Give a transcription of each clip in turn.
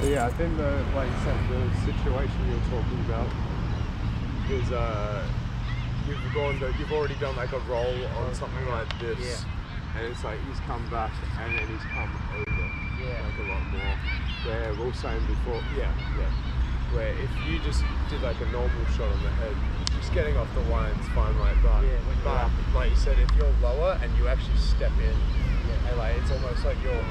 So yeah, I think like you said, the situation you're talking about is you've already done like a roll on something like this, and it's like he's come back and then he's come over like a lot more. Where we were saying before, where if you just did like a normal shot on the head, just getting off the line's fine, like that. But like you said, if you're lower and you actually step in, and like it's almost like you're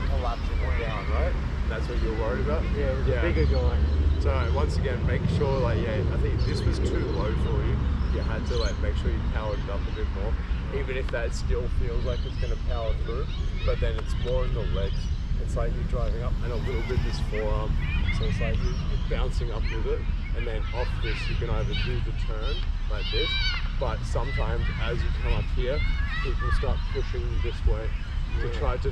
collapsing down, right? That's what you're worried about? Yeah, it was a bigger guy. So once again, make sure like, I think this was too low for you. You had to like make sure you powered it up a bit more. Even if that still feels like it's gonna power through, but then it's more in the legs. It's like you're driving up and a little bit this forearm. So it's like you're bouncing up with it, and then off this you can either do the turn like this, but sometimes as you come up here, people start pushing this way to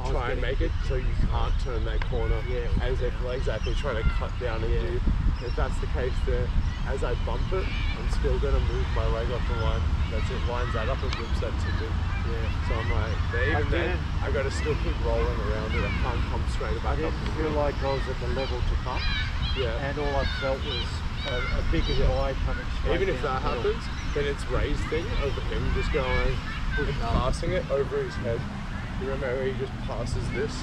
try and make it so you can't turn that corner as if exactly trying to cut down into you. If that's the case there, as I bump it, I'm still going to move my leg off the line. That's it, lines that up and rips that tip in. So I'm like, even then, I got to still keep rolling around it. I can't come straight back up. I didn't feel like I was at the level to come. And all I felt was a bigger guy coming straight. Even if that happens, then it's Ray's thing over him just going and passing it over his head. You remember where he just passes this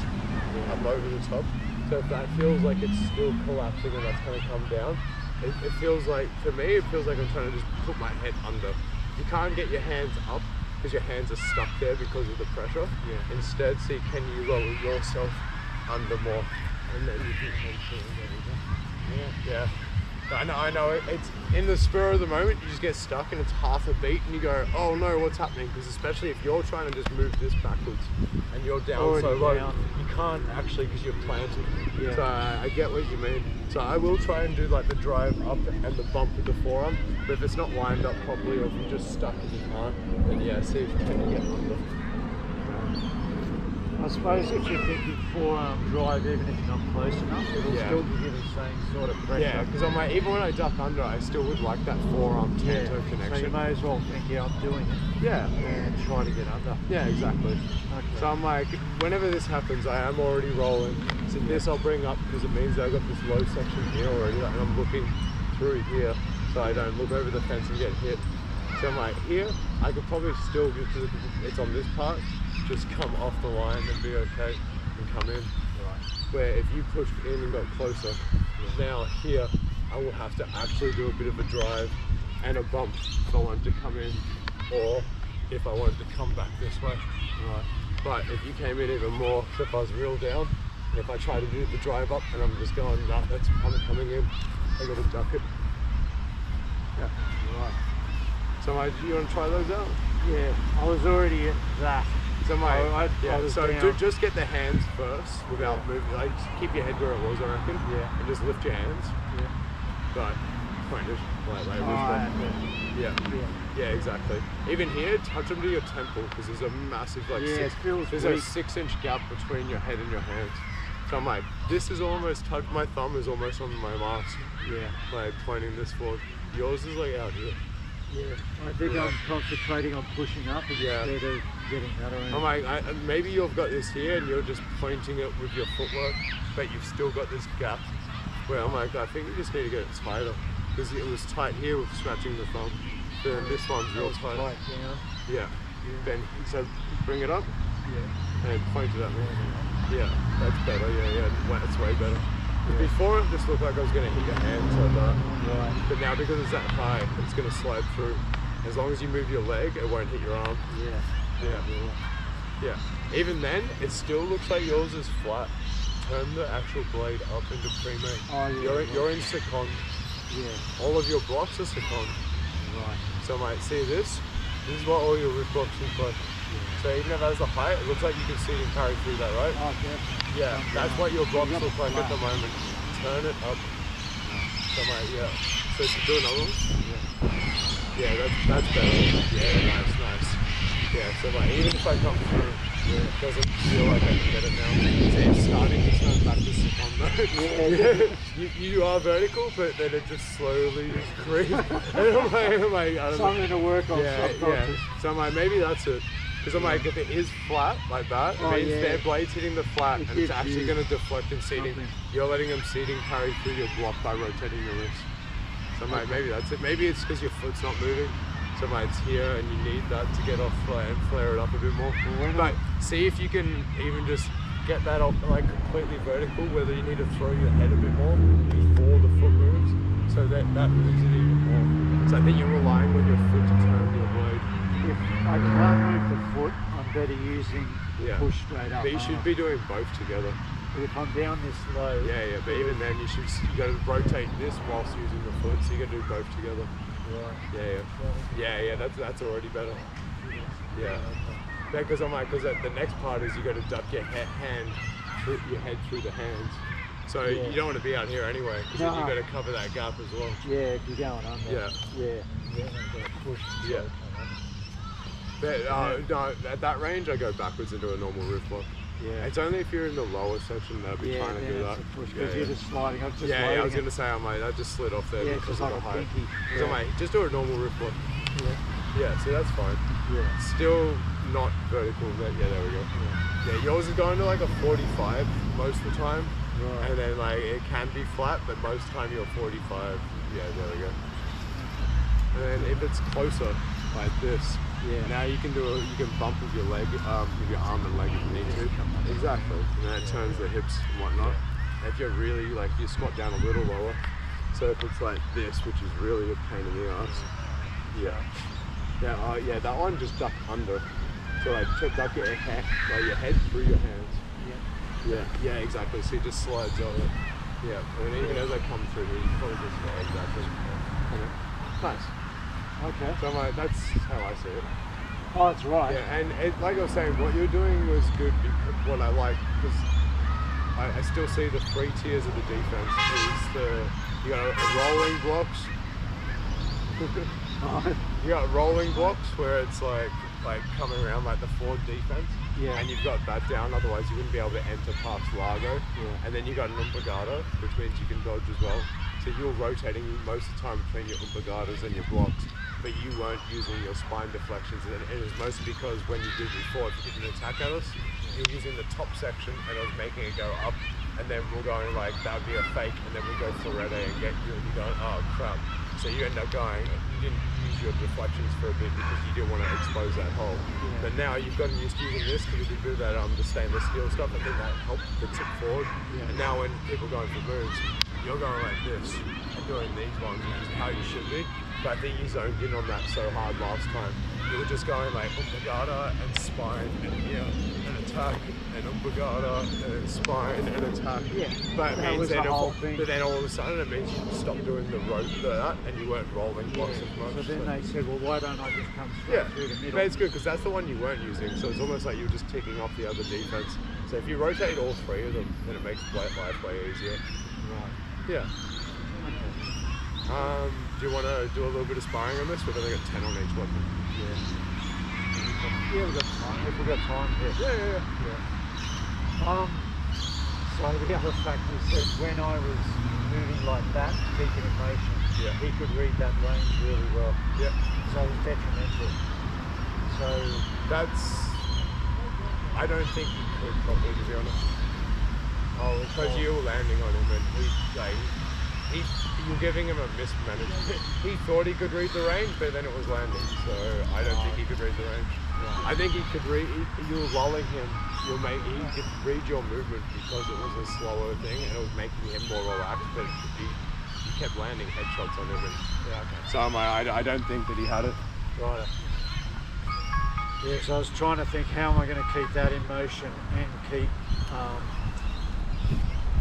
up over the top? So if that feels like it's still collapsing and that's going to come down, it feels like, for me, it feels like I'm trying to just put my head under. You can't get your hands up because your hands are stuck there because of the pressure. Instead, see, can you lower yourself under more? And then you can come through. I know. It's in the spur of the moment, you just get stuck and it's half a beat and you go, oh no, what's happening? Because especially if you're trying to just move this backwards and you're down already so low, you can't actually because you're planted. So I get what you mean. So I will try and do like the drive up and the bump with the forearm, but if it's not lined up properly or if you're just stuck and you can't, then see if can you get under. I suppose if you're thinking forearm drive, even if you're not close enough, it'll still give you the same sort of pressure. Yeah, because I'm like, even when I duck under, I still would like that forearm toe connection. So you may as well think, I'm doing it. And try to get under. Yeah, exactly. So I'm like, whenever this happens, I am already rolling. So this I'll bring up because it means I've got this low section here already, and I'm looking through here, so I don't look over the fence and get hit. So I'm like, here, I could probably still, because it's on this part, just come off the line and be okay and come in. Where if you pushed in and got closer, now here I will have to actually do a bit of a drive and a bump if I wanted to come in, or if I wanted to come back this way. But if you came in even more, so if I was real down, and if I try to do the drive up and I'm just going, nah, that's coming in, I got to duck it. So you want to try those out? I was already at that. So just get the hands first without moving. Like keep your head where it was, I reckon. And just lift your hands. But point is Yeah, exactly. Even here, touch them to your temple because there's a massive there's a 6-inch gap between your head and your hands. So I'm like, this is almost my thumb is almost on my mask. Like pointing this forward. Yours is like out here. I think I'm concentrating on pushing up instead of getting that around. I'm like, maybe you've got this here and you're just pointing it with your footwork, but you've still got this gap. Where I'm like, I think you just need to get it tighter because it was tight here with scratching the thumb. Then this one's real tight. Then so bring it up. And point it at me. That's better. That's way better. Before it just looked like I was going to hit your hands like that. But now because it's that high, it's going to slide through. As long as you move your leg, it won't hit your arm. Even then, it still looks like yours is flat. Turn the actual blade up into pre-made. You're in second. All of your blocks are second. So I might see this. This is what all your wrist blocks look like. So even if it has the height, it looks like you can see it and carry through that, right? That's what your blocks look like at the moment. Turn it up. So So do another one? That's better. Nice. So even if I come through, it doesn't feel like I can get it now. See, it's starting to turn back to sit on though. You are vertical, but then it just slowly creeps. Something to work on. So maybe that's it. Because I'm like, if it is flat like that, it means their blade's hitting the flat, and it's actually going to deflect and seating. You're letting them seating carry through your block by rotating your wrist. So I'm like, maybe that's it. Maybe it's because your foot's not moving. So I'm like, it's here, and you need that to get off and flare it up a bit more. But see if you can even just get that off like completely vertical, whether you need to throw your head a bit more before the foot moves, so that moves it even more. So I think you're relying on your foot to turn your blade. If I can't move the foot, I'm better using the push straight up. But you should be doing both together. But if I'm down this low... Yeah, but even then you got to rotate this whilst using the foot, so you got to do both together. Right. Yeah, that's already better. Yeah. Because I'm like, because the next part is you got to duck your head through the hands. So you don't want to be out here anyway, because then you got to cover that gap as well. Yeah, if you're going under. Yeah. Push. Yeah. But no, at that range I go backwards into a normal roof block. Yeah. It's only if you're in the lower section that I'd be trying to do that. Because you're just sliding up. I was going to say, I'm like, that just slid off there because of the height. So I'm like, just do a normal roof block. Yeah, see, that's fine. Yeah. Still not vertical. There we go. Yeah, yours is going to like a 45 most of the time. Right. And then like it can be flat, but most of the time you're 45. Yeah, there we go. And then if it's closer, like this, now you can bump with your leg, with your arm and leg if you need to. Exactly. And then it turns the hips and whatnot. And if you're really like, you squat down a little lower. So if it's like this, which is really a pain in the ass. Yeah, that one just duck under. So like duck your head through your hands. Yeah, exactly. So it just slides over. Yeah, and even as I come through, you probably just go exactly. Nice. Okay. So I'm like, that's how I see it. Oh, that's right. Yeah, and like I was saying, what you're doing was good because what I like, because I still see the 3 tiers of the defense. You got rolling blocks. You got rolling blocks where it's like coming around like the forward defense. Yeah. And you've got that down, otherwise you wouldn't be able to enter past Largo. Yeah. And then you got an umpagata, which means you can dodge as well. So you're rotating most of the time between your umpagatas and your blocks, but you weren't using your spine deflections. And it was mostly because when you did before, if you did an attack at us, you were using the top section and it was making it go up. And then we're going like, that would be a fake, and then we'll go Florette and get you, and you're going, oh crap. So you end up going, you didn't use your deflections for a bit because you didn't want to expose that hole. Yeah. But now you've gotten used to using this because we do that the stainless steel stuff. I think that helped the tip forward. Yeah. And now when people are going for moves, you're going like this and doing these ones, which is how you should be. But I think you zoned in on that so hard last time. You were just going like umpagata and spine and here and attack and umpagata and spine and attack. Yeah. But it means then all of a sudden it means you stopped doing the rope that and you weren't rolling blocks as much. So then they said, well, why don't I just come straight through the middle? But it's good because that's the one you weren't using. So it's almost like you were just ticking off the other defense. So if you rotate all 3 of them, then it makes life way easier. Right. Yeah. Do you want to do a little bit of sparring on this? We've only got 10 on each weapon. Yeah, we've got time. If we've got time, Yeah. So the other factor is that when I was moving like that, keeping in motion, he could read that range really well. Yeah. So it was detrimental. So I don't think he could properly, to be honest. Because you were landing on him and you're giving him a mismanagement. He thought he could read the range, but then it was landing. So I don't think he could read the range. Right. I think he could read. You were lulling him. He could read your movement because it was a slower thing, and it was making him more relaxed. But you kept landing headshots on him, and so I don't think that he had it. Right. Yeah. So I was trying to think, how am I going to keep that in motion and keep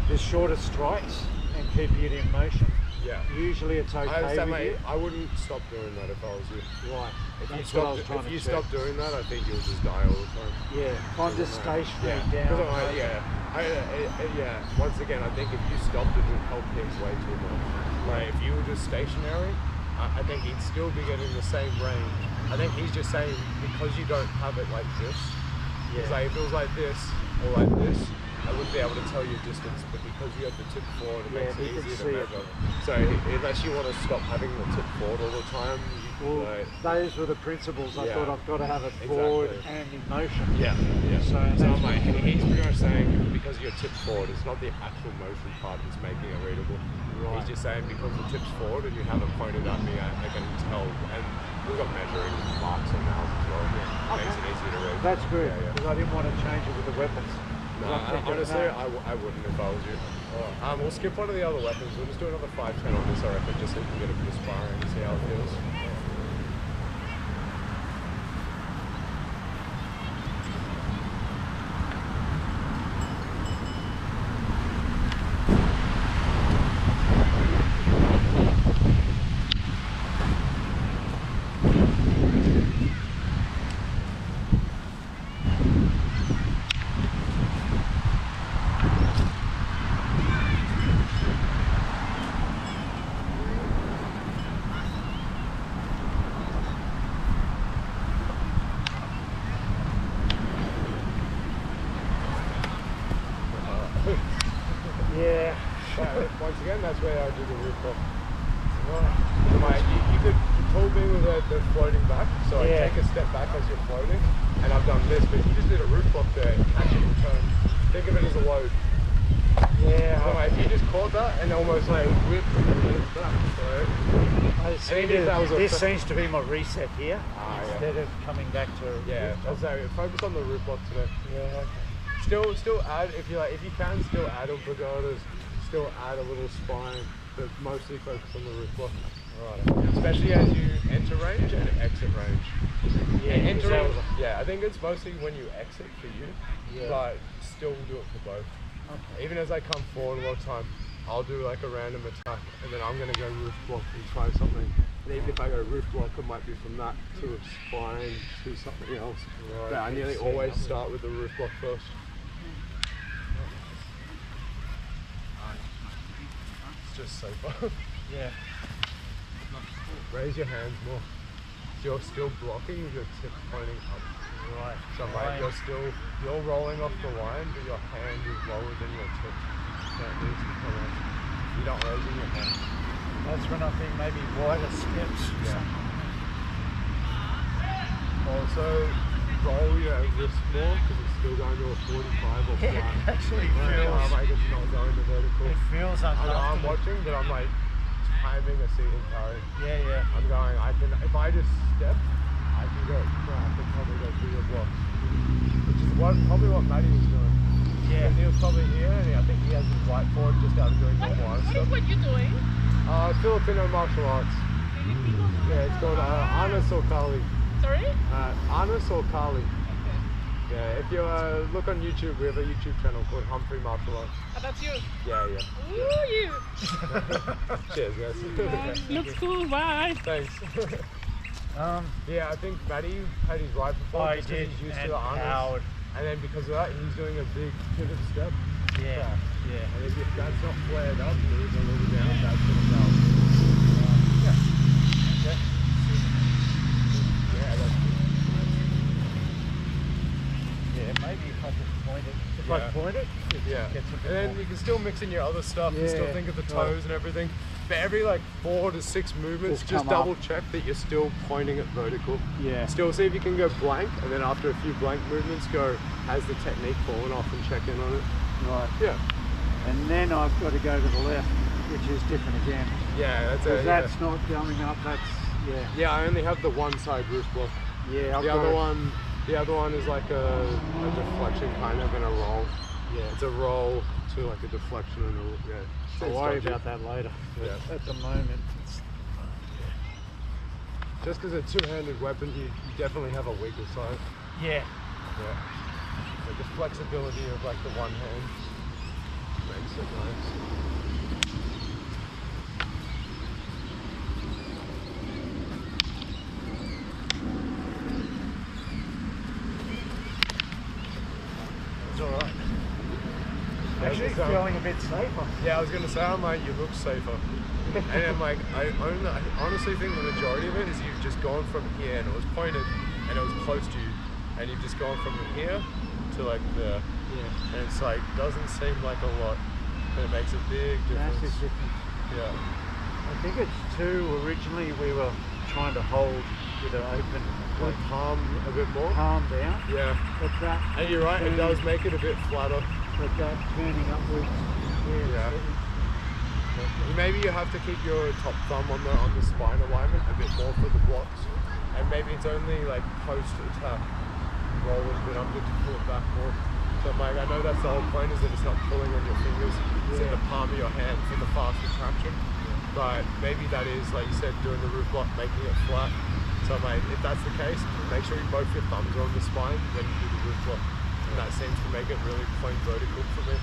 the shorter strikes and keep it in motion. Yeah. Usually it's okay with you. I wouldn't stop doing that if I was you. Right. If you stop doing that, I think you'll just die all the time. Yeah. If I'm just stationary down. Once again, I think if you stopped, it would help him way too much. Like if you were just stationary, I think he'd still be getting the same range. I think he's just saying because you don't have it like this. Yeah. Like if it was like this or like this, I wouldn't be able to tell you distance, but because you have the tip forward, it makes it you can easier to see measure. So unless you want to stop having the tip forward all the time, those were the principles. I thought I've got to have it forward and in motion. Yeah, yeah. So he's pretty much saying because you're tipped forward, it's not the actual motion part that's making it readable. Right. He's just saying because the tip's forward and you have it pointed at me, I can tell. And we've got measuring marks on ours as well. Yeah. Makes it easier to read. That's good, because I didn't want to change it with the weapons. No, honestly, I wouldn't if I was you. We'll skip one of the other weapons. We'll just do another 5-10 on this, I reckon, just so we can get a bit of sparring and see how it feels. Once again, that's where I do the roof block. You could control me with the floating back, so I take a step back as you're floating, and I've done this, but you just did a roof block there, catch it and turn. Think of it as a load. Yeah. So if you just caught that and almost like whip it back, so this seems to be my reset here, instead of coming back to so focus on the roof block today. Yeah. Okay. Still add if you can still add obligatas. Still add a little spine, but mostly focus on the roof block. Right. Especially as you enter range and exit range. Yeah, I think it's mostly when you exit for you, but still do it for both. Okay. Even as I come forward a lot of time, I'll do like a random attack, and then I'm going to go roof block and try something. And even if I go roof block, it might be from that to a spine to something else. Right. But I nearly always start with the roof block first. Just safer. Yeah. Raise your hands more. So you're still blocking with your tip pointing up. Right. So you're rolling off the line, but your hand is lower than your tip. So it needs to come up. You're not raising your hand. That's when I think maybe wider steps. Yeah. Also, roll your wrist more because it's still going to a 45 or flat. It actually feels like it's not going to vertical. It feels uncomfortable. I'm watching, but I'm like timing a seating carry. Yeah. I'm going, if I just step, I can go crap and probably go through your blocks. Which is probably what Matty was doing. Yeah. He was probably here, and I think he has his right forward just out of doing normal stuff. What you doing? Filipino martial arts. Yeah, it's called Arnis or Kali. Sorry? Arnis or Kali. Yeah, if you look on YouTube, we have a YouTube channel called Humphrey Martial Arts. Oh, that's you? Yeah. Ooh, you! Cheers, guys. Looks cool, bye! Thanks. I think Matty had his right before just because he's used to the Arnis. And then because of that, he's doing a big pivot step. Yeah. And if that's not flared up, moves a little down, that's going to go. Okay. Yeah, that's good. Maybe if I just point it. If I point it, it gets a bit and then more. you can still mix in your other stuff and still think of the toes and everything. But every 4 to 6 movements, just double check that you're still pointing at vertical. Yeah. Still see if you can go blank, and then after a few blank movements, go, has the technique fallen off and check in on it. Right. Yeah. And then I've got to go to the left, which is different again. Yeah, that's not going up, Yeah, I only have the one side roof block. Yeah, The other one is like a deflection kind of and a roll. Yeah. It's a roll to like a deflection and a I'll worry about that later. Yeah. At the moment, just because it's a two-handed weapon, you definitely have a weaker side. Yeah. So the flexibility of like the one hand makes it nice. Alright. Actually feeling a bit safer. Yeah, I was going to say, I'm like, you look safer. And I'm like, I honestly think the majority of it is you've just gone from here and it was pointed and it was close to you. And you've just gone from here to like the Yeah. And it's like, doesn't seem like a lot, but it makes a big difference. Massive difference. Yeah. I think it's too, originally we were trying to hold with an open, Like palm a bit more. palm down. Yeah. But that, And you're right, it does make it a bit flatter. but that turning upwards. Yeah. Maybe you have to keep your top thumb on the spine alignment a bit more for the blocks, and maybe it's only like post attack roll a bit under to pull it back more. So Mike, I know that's the whole point, is that it's not pulling on your fingers, it's in the palm of your hand for the faster traction. But maybe that is, like you said, doing the roof block, making it flat. So mate, if that's the case, make sure both your thumbs are on the spine when you do the roof block. And that seems to make it really point vertical for me.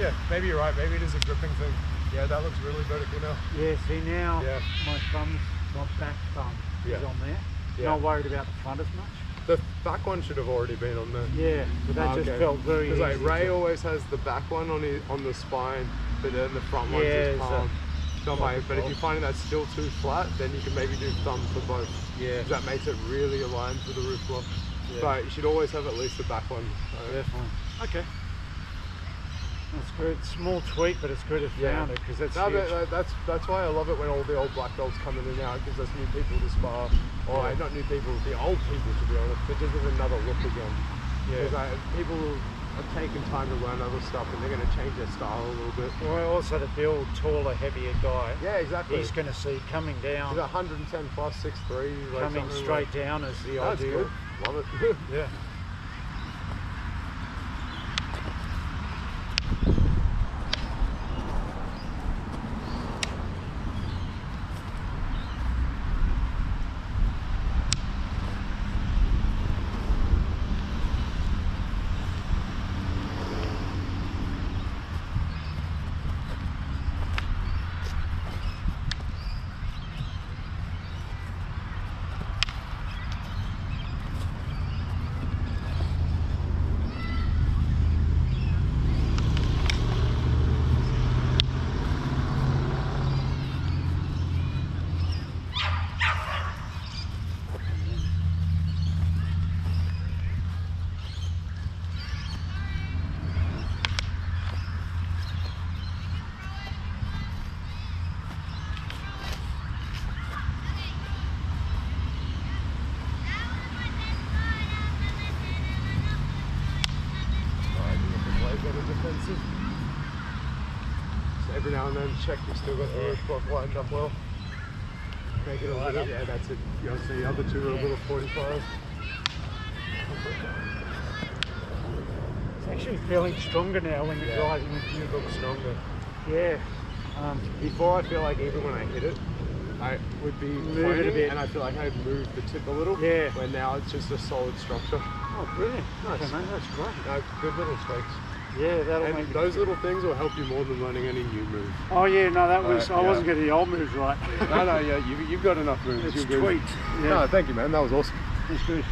Yeah, maybe you're right, maybe it is a gripping thing. Yeah, that looks really vertical now. Yeah, see now, Yeah. my thumb's, my back thumb is Yeah. on there. Yeah. Not worried about the front as much. The back one should have already been on there. Yeah, but that just felt very easy. Because like Ray to- always has the back one on the spine, but then the front one's Yeah, his palm. So like mate, but if you're finding that's still too flat, then you can maybe do thumb for both. Yeah. 'Cause that makes it really aligned for the roof block. Yeah. But you should always have at least the back one. So. Definitely. Okay. That's good. Small tweak, but it's good if you found it, because that's No, huge. but that's why I love it when all the old black belts come in and out. It gives us new people to spar, or Yeah. not new people, the old people to be honest, but just with another look again. Yeah. Because people are taking time to learn other stuff, and they're going to change their style a little bit. Well, also the build, taller, heavier guy. Yeah, exactly. He's going to see coming down, He's 110 plus 6'3", like coming something straight like, down as the That's ideal. good. Love it. Yeah. Defensive. So every now and then check you've still got the roof block lined up well. Make it a little, yeah, that's it. You know, so the other two are a little 45. It's actually feeling stronger now when you're driving with You look stronger. Yeah. Before I feel like even when I hit it, I would be Move it a pointing bit. and I feel like I'd move the tip a little. Yeah. Where now it's just a solid structure. Oh, brilliant. Nice. Okay, mate, that's great. No, good little tweaks. Yeah, that'll And make it. those little things will help you more than learning any new move. Oh, yeah, no, that was, I yeah. wasn't getting the old moves right. No, yeah, you've got enough moves. It's You're good. tweaked. Yeah. No, thank you, man. That was awesome. That's good.